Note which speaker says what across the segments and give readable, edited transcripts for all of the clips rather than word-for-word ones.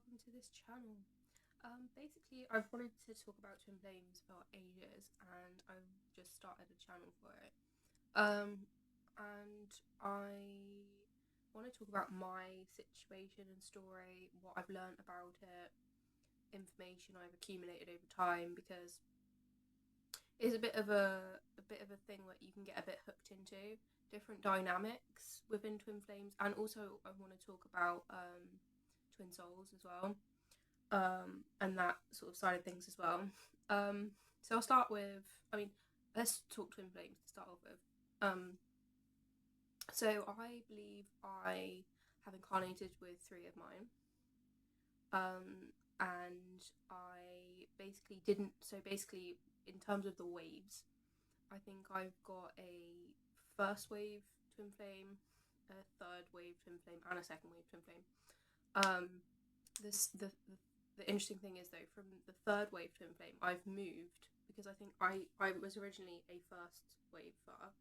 Speaker 1: welcome to this channel. Basically, I've wanted to talk about twin flames for ages, and I've just started a channel for it. And I want to talk about my situation and story, what I've learned about it, information I've accumulated over time, because it's a bit of a thing that you can get a bit hooked into different dynamics within twin flames, and also I want to talk about twin souls as well, and that sort of side of things as well. So I'll start with, I mean, let's talk twin flames to start off with. So I believe I have incarnated with three of mine, and I basically didn't. So basically, in terms of the waves, I think I've got a first wave twin flame, a third wave twin flame, and a second wave twin flame. Um, this the interesting thing is though, from the third wave twin flame, I've moved because I think I was originally a first waver,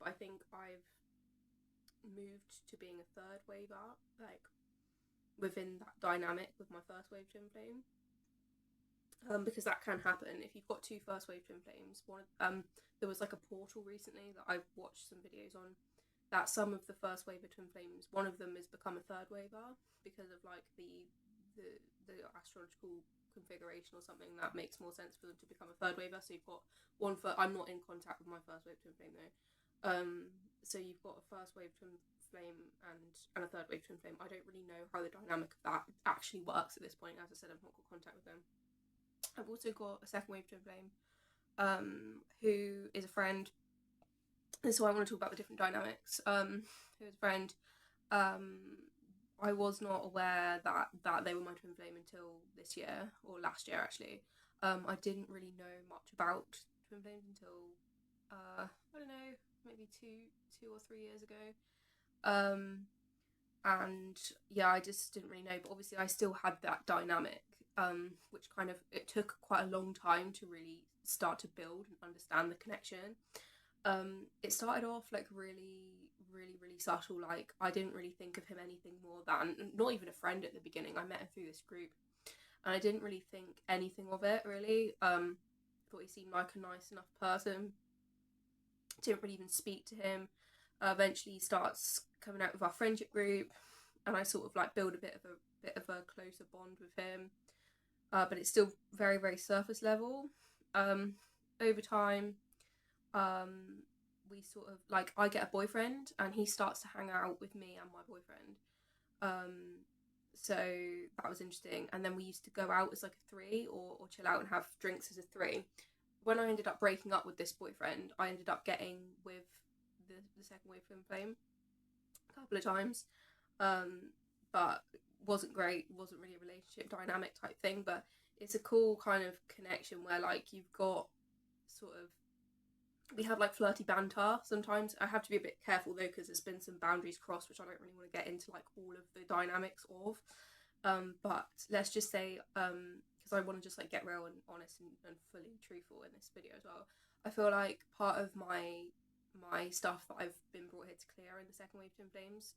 Speaker 1: but I think I've moved to being a third waver, like within that dynamic with my first wave twin flame. Because that can happen if you've got two first wave twin flames. There was like a portal recently that I watched some videos on, that some of the first wave of twin flames, one of them has become a third waver because of like the astrological configuration or something that makes more sense for them to become a third waver. So you've got one for, I'm not in contact with my first wave twin flame though. So you've got a first wave twin flame and a third wave twin flame. I don't really know how the dynamic of that actually works at this point. As I said, I've not got contact with them. I've also got a second wave twin flame, who is a friend. And so I want to talk about the different dynamics. Who is a friend. I was not aware that they were my twin flame until this year, or last year actually. I didn't really know much about twin flames until I don't know, maybe two or 3 years ago. And yeah, I just didn't really know. But obviously, I still had that dynamic, which kind of, it took quite a long time to really start to build and understand the connection. It started off like really subtle. Like, I didn't really think of him anything more than, not even a friend at the beginning. I met him through this group, and I didn't really think anything of it really. Thought he seemed like a nice enough person. Didn't really even speak to him. Eventually, he starts coming out with our friendship group, and I sort of like build a bit of a closer bond with him. But it's still very surface level. Over time, we sort of like, I get a boyfriend and he starts to hang out with me and my boyfriend. So that was interesting. And then we used to go out as like a three, or chill out and have drinks as a three. When I ended up breaking up with this boyfriend, I ended up getting with the second wave twin flame a couple of times. But wasn't great, wasn't really a relationship dynamic type thing, but it's a cool kind of connection where like you've got sort of, we have like flirty banter sometimes. I have to be a bit careful though, because there's been some boundaries crossed, which I don't really want to get into like all of the dynamics of. But let's just say, because I want to just like get real and honest and fully truthful in this video as well. I feel like part of my stuff that I've been brought here to clear in the second wave twin flames,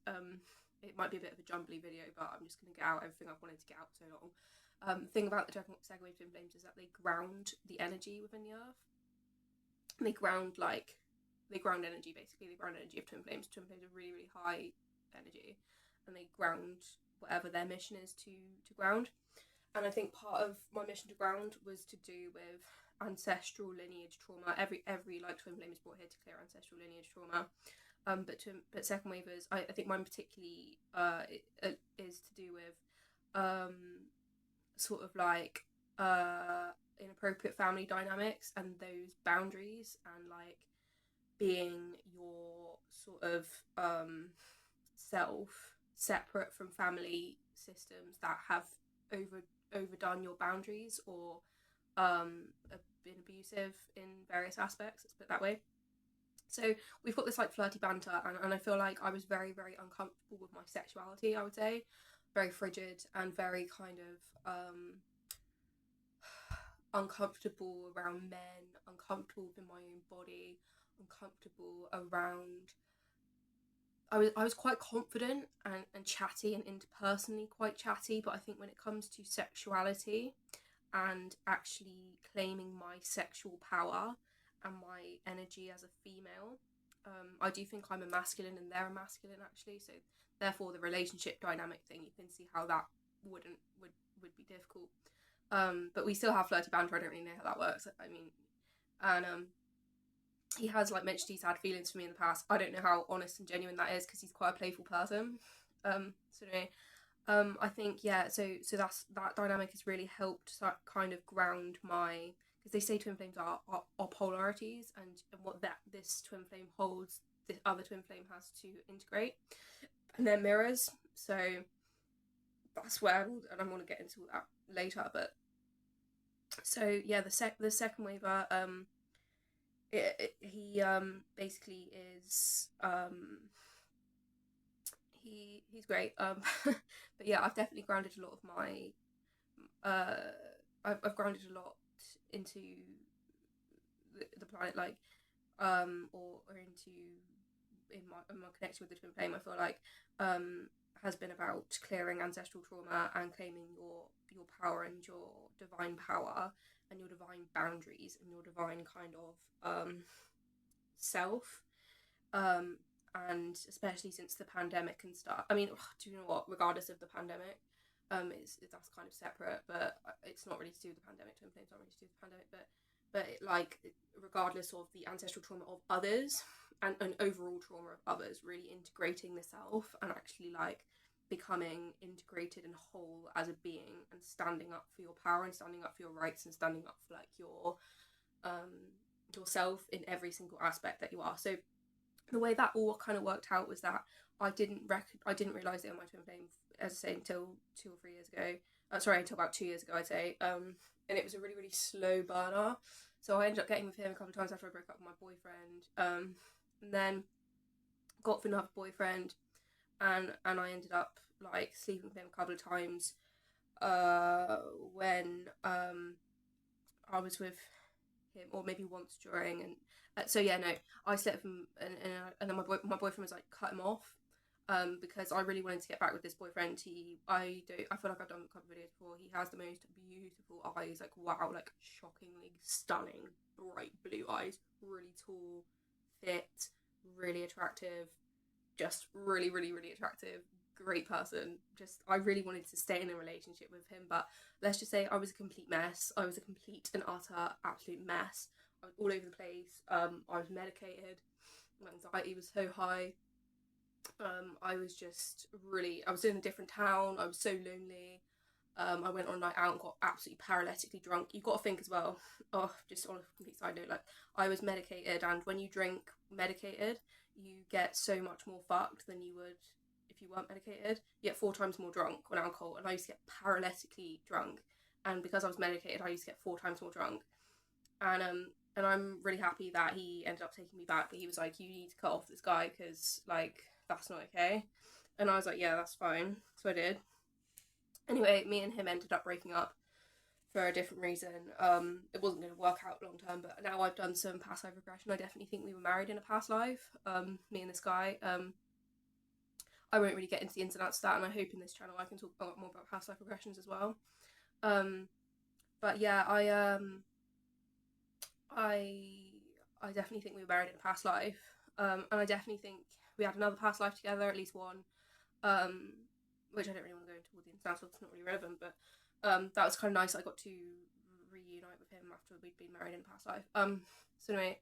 Speaker 1: it might be a bit of a jumbly video, but I'm just going to get out everything I've wanted to get out so long. The thing about the second wave twin flames is that they ground the energy within the earth. They ground energy, basically. They ground energy of twin flames. Twin flames are really high energy, and they ground whatever their mission is to ground. And I think part of my mission to ground was to do with ancestral lineage trauma. Every like twin flame is brought here to clear ancestral lineage trauma. But second wavers, I think mine particularly is to do with sort of like inappropriate family dynamics and those boundaries, and like being your sort of self separate from family systems that have overdone your boundaries, or been abusive in various aspects, let's put it that way. So we've got this like flirty banter, and I feel like I was very uncomfortable with my sexuality, I would say. Very frigid and very kind of uncomfortable around men, uncomfortable within my own body, uncomfortable around I was quite confident and chatty and interpersonally quite chatty, but I think when it comes to sexuality and actually claiming my sexual power and my energy as a female, I do think I'm a masculine and they're a masculine actually. So therefore, the relationship dynamic thing, you can see how that wouldn't would be difficult. But we still have flirty banter. I don't really know how that works. I mean, and he has like mentioned he's had feelings for me in the past. I don't know how honest and genuine that is because he's quite a playful person. So anyway, I think yeah. So that dynamic has really helped kind of ground my, because they say twin flames are polarities, and what that this twin flame holds, the other twin flame has to integrate, and they're mirrors. So that's where, and I'm going to get into that later. But so yeah, the second waver, he basically is he's great. But yeah, I've definitely grounded a lot of my I've grounded a lot into the planet, like or into in my connection with the twin flame. I feel like has been about clearing ancestral trauma and claiming your power and your divine power and your divine boundaries and your divine kind of self. And especially since the pandemic and stuff. I mean, do you know what? Regardless of the pandemic, that's kind of separate, but it's not really to do with the pandemic. Twin flames aren't really to do with the pandemic, but like regardless of the ancestral trauma of others and overall trauma of others, really integrating the self and actually like becoming integrated and whole as a being and standing up for your power and standing up for your rights and standing up for like yourself in every single aspect that you are. So the way that all kind of worked out was that I didn't realize it on my twin flame, as I say, until 2 or 3 years ago. Until about 2 years ago, I'd say. And it was a really, really slow burner. So I ended up getting with him a couple of times after I broke up with my boyfriend. And then got with another boyfriend, and I ended up like sleeping with him a couple of times when I was with him, or maybe once during, and so yeah, no, I slept with him, and then my boyfriend was like cut him off, because I really wanted to get back with this boyfriend. I feel like I've done a couple of videos before. He has the most beautiful eyes, like wow, like shockingly stunning, bright blue eyes, really tall, fit, really attractive, just really, really, really attractive. Great person. Just I really wanted to stay in a relationship with him, but let's just say I was a complete mess. I was a complete and utter absolute mess. I was all over the place. I was medicated. My anxiety was so high. I was in a different town. I was so lonely. I went on a night out and got absolutely paralytically drunk. You've got to think as well. Oh, just on a complete side note, like I was medicated, and when you drink medicated, you get so much more fucked than you would if you weren't medicated. You get 4 times more drunk on alcohol, and I used to get paralytically drunk. And because I was medicated, I used to get 4 times more drunk. And I'm really happy that he ended up taking me back. But he was like, "You need to cut off this guy because like that's not okay." And I was like, "Yeah, that's fine." So I did. Anyway, me and him ended up breaking up for a different reason. It wasn't going to work out long term, but now I've done some past life regression. I definitely think we were married in a past life. Me and this guy. I won't really get into the ins and outs of that, and I hope in this channel I can talk a lot more about past life regressions as well. But yeah, I definitely think we were married in a past life, and I definitely think we had another past life together, at least one, which I don't really want to go into all the ins and outs of. It's not really relevant, but that was kind of nice. I got to reunite with him after we'd been married in a past life. So anyway,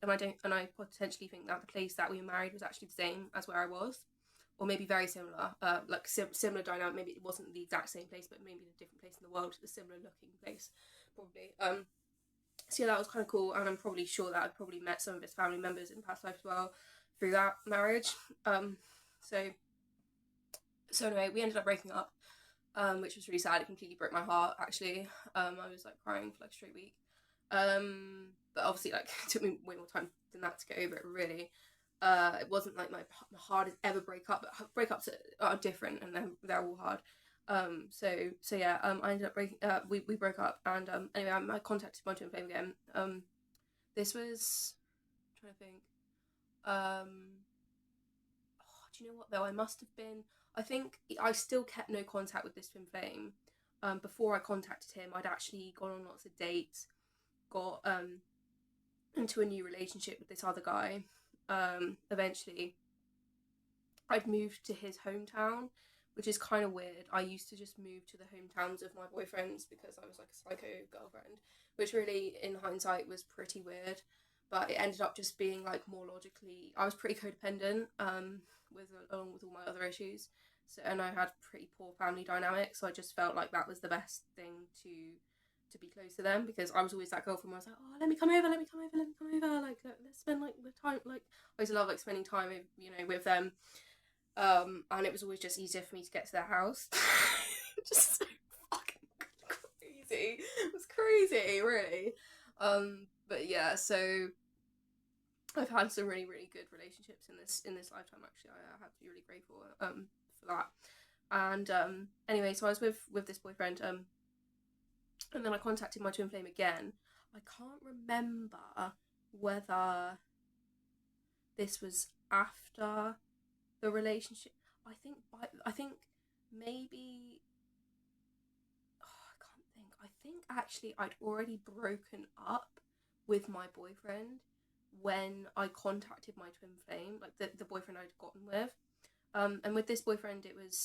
Speaker 1: and I potentially think that the place that we were married was actually the same as where I was, or maybe very similar, like similar dynamic. Maybe it wasn't the exact same place, but maybe a different place in the world, a similar looking place, probably. So yeah, that was kind of cool, and I'm probably sure that I'd probably met some of his family members in past life as well through that marriage. So anyway, we ended up breaking up, which was really sad. It completely broke my heart, actually. I was like crying for like a straight week. But obviously, like, it took me way more time than that to get over it, really. It wasn't like my hardest ever breakup, but breakups are different, and they're all hard. So yeah, I ended up breaking, we broke up, and anyway, I contacted my twin flame again. This was, I'm trying to think, do you know what though? I must have been. I think I still kept no contact with this twin flame. Before I contacted him, I'd actually gone on lots of dates, got into a new relationship with this other guy. Eventually, I'd moved to his hometown, which is kind of weird. I used to just move to the hometowns of my boyfriends because I was like a psycho girlfriend, which really, in hindsight, was pretty weird. But it ended up just being like more logically. I was pretty codependent, with along with all my other issues. So, and I had pretty poor family dynamics, so I just felt like that was the best thing to be close to them, because I was always that girlfriend where I was like, oh, let me come over, let me come over, let me come over, like let's spend like the time, like I used to love like spending time with, with them. And it was always just easier for me to get to their house. Just so fucking crazy. It was crazy, really. But yeah, so I've had some really, really good relationships in this lifetime. Actually, I have to be really grateful for that. And anyway, so I was with this boyfriend, and then I contacted my twin flame again. I can't remember whether this was after the relationship. I think maybe, oh, I can't think. I think actually I'd already broken up with my boyfriend when I contacted my twin flame, like the boyfriend I'd gotten with. And with this boyfriend, it was